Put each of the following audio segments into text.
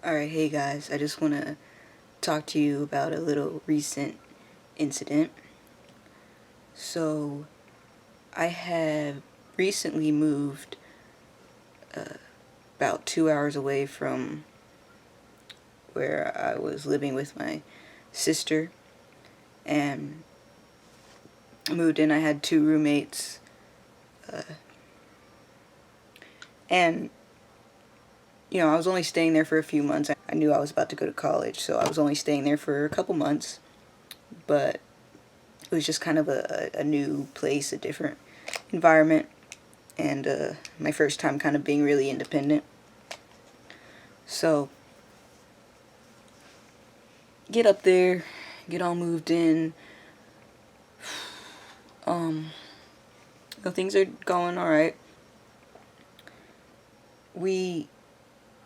Alright, hey guys, I just want to talk to you about a little recent incident. So, I have recently moved about 2 hours away from where I was living with my sister, and I moved in. I had two roommates, and I was only staying there for a few months. I knew I was about to go to college, so I was only staying there for a couple months, but it was just kind of a new place, a different environment, and my first time kind of being really independent. So, get up there, get all moved in. Things are going alright.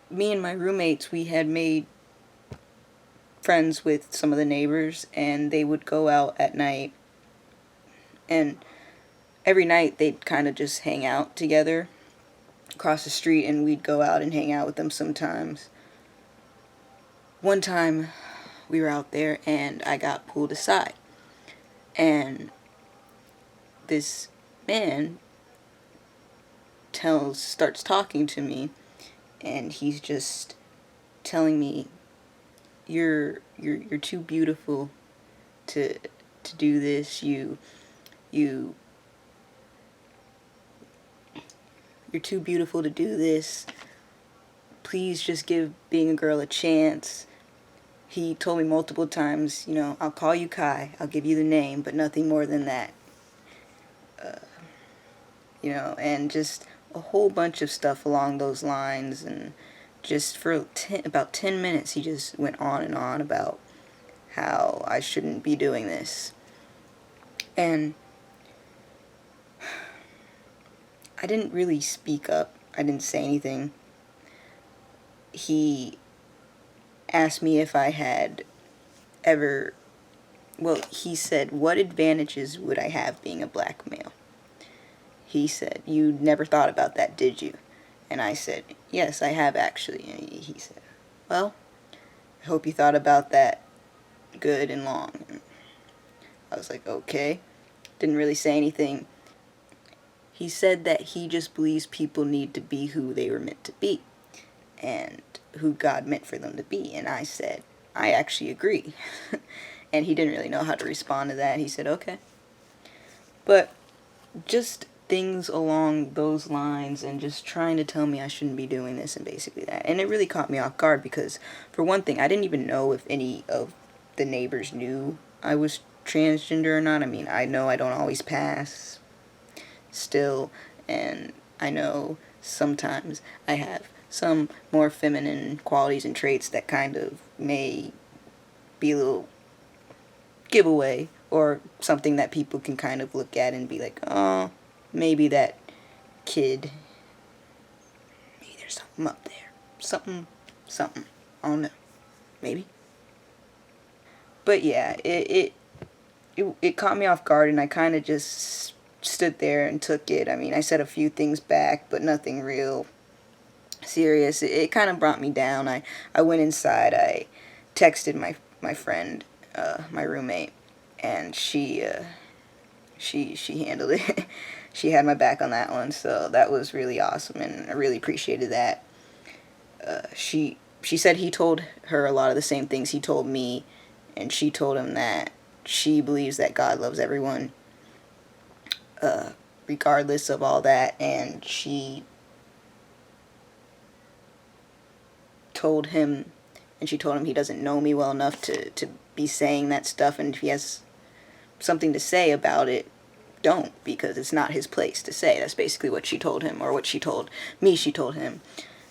Me and my roommates, we had made friends with some of the neighbors, and they would go out at night, and every night they'd kind of just hang out together across the street, and we'd go out and hang out with them sometimes. One time we were out there and I got pulled aside, and this man starts talking to me, and he's just telling me, you're too beautiful to do this. You're too beautiful to do this. Please just give being a girl a chance. He told me multiple times, I'll call you Kai, I'll give you the name, but nothing more than that. And just a whole bunch of stuff along those lines. And just for about 10 minutes, he just went on and on about how I shouldn't be doing this. And I didn't really speak up. I didn't say anything. He asked me if I had ever, he said, what advantages would I have being a black male? He said, you never thought about that, did you? And I said, yes, I have actually. And he said, well, I hope you thought about that good and long. And I was like, okay. Didn't really say anything. He said that he just believes people need to be who they were meant to be, and who God meant for them to be. And I said, I actually agree. And he didn't really know how to respond to that. He said, okay. But just things along those lines, and just trying to tell me I shouldn't be doing this, and basically that. And it really caught me off guard because, for one thing, I didn't even know if any of the neighbors knew I was transgender or not. I mean, I know I don't always pass still, and I know sometimes I have some more feminine qualities and traits that kind of may be a little giveaway, or something that people can kind of look at and be like, oh, maybe that kid, maybe there's something up there. Something. I don't know. Maybe. But yeah, it caught me off guard, and I kind of just stood there and took it. I mean, I said a few things back, but nothing real serious. It kind of brought me down. I went inside. I texted my friend, my roommate, and she handled it. She had my back on that one, so that was really awesome, and I really appreciated that. She said he told her a lot of the same things he told me, and she told him that she believes that God loves everyone, regardless of all that, and she told him he doesn't know me well enough to be saying that stuff, and if he has something to say about it, don't, because it's not his place to say. That's basically what she told him, or what she told me she told him.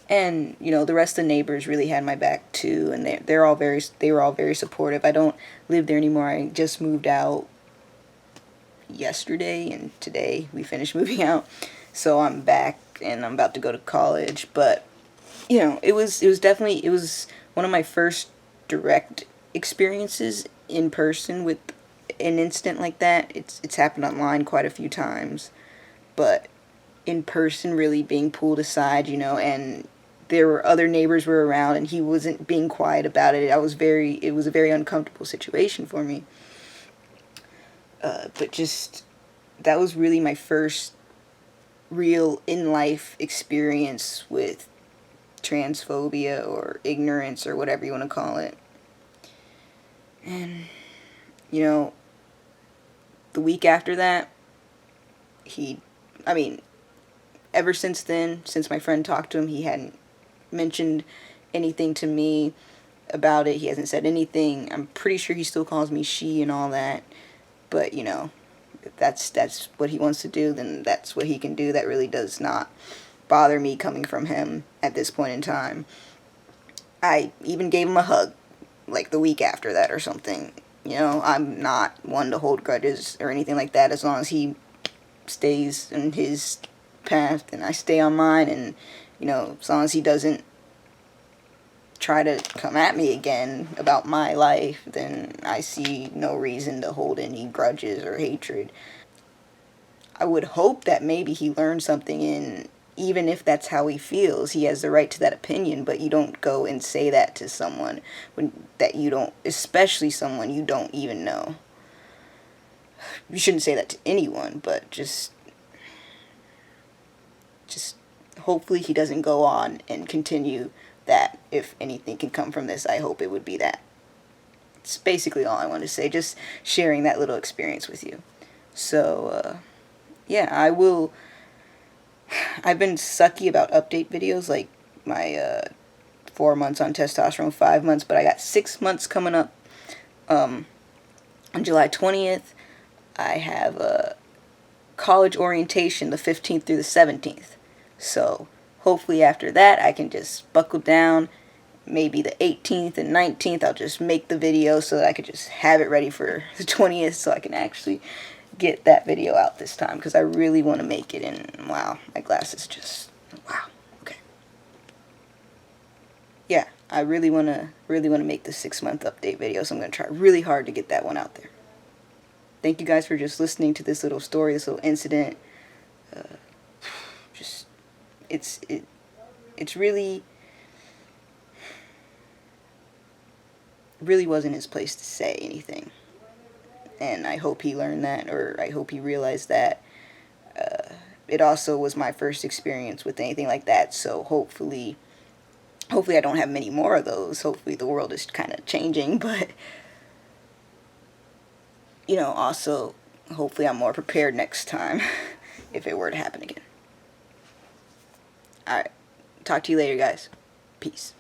And the rest of the neighbors really had my back too, and they were all very supportive. I don't live there anymore. I just moved out yesterday, and today we finished moving out, so I'm back and I'm about to go to college. But it was one of my first direct experiences in person with an incident like that. It's happened online quite a few times, but in person, really being pulled aside, and there were other neighbors were around and he wasn't being quiet about it. It was a very uncomfortable situation for me. But just, that was really my first real in-life experience with transphobia or ignorance or whatever you want to call it. And, you know, the week after that, ever since then, since my friend talked to him, he hadn't mentioned anything to me about it. He hasn't said anything. I'm pretty sure he still calls me she and all that. But, you know, if that's what he wants to do, then that's what he can do. That really does not bother me coming from him at this point in time. I even gave him a hug, like the week after that or something. You know, I'm not one to hold grudges or anything like that, as long as he stays in his path and I stay on mine, and, you know, as long as he doesn't try to come at me again about my life, then I see no reason to hold any grudges or hatred. I would hope that maybe he learned something, in even if that's how he feels, he has the right to that opinion, but you don't go and say that to someone that you don't, especially someone you don't even know. You shouldn't say that to anyone, but just hopefully he doesn't go on and continue that. If anything can come from this, I hope it would be that. It's basically all I wanted to say, just sharing that little experience with you. So, yeah, I've been sucky about update videos, like my 4 months on testosterone, 5 months, but I got 6 months coming up. On July 20th, I have a college orientation, the 15th through the 17th. So hopefully after that I can just buckle down. Maybe the 18th and 19th I'll just make the video so that I could just have it ready for the 20th, so I can actually get that video out this time, because I really want to make it. And wow, my glasses just, wow, okay. Yeah, I really want to make the 6-month update video, so I'm going to try really hard to get that one out there. Thank you guys for just listening to this little story, this little incident. It's really wasn't his place to say anything. And I hope he learned that, or I hope he realized that. It also was my first experience with anything like that, so hopefully I don't have many more of those. Hopefully the world is kind of changing, but, you know, also, hopefully I'm more prepared next time if it were to happen again. Alright, talk to you later, guys. Peace.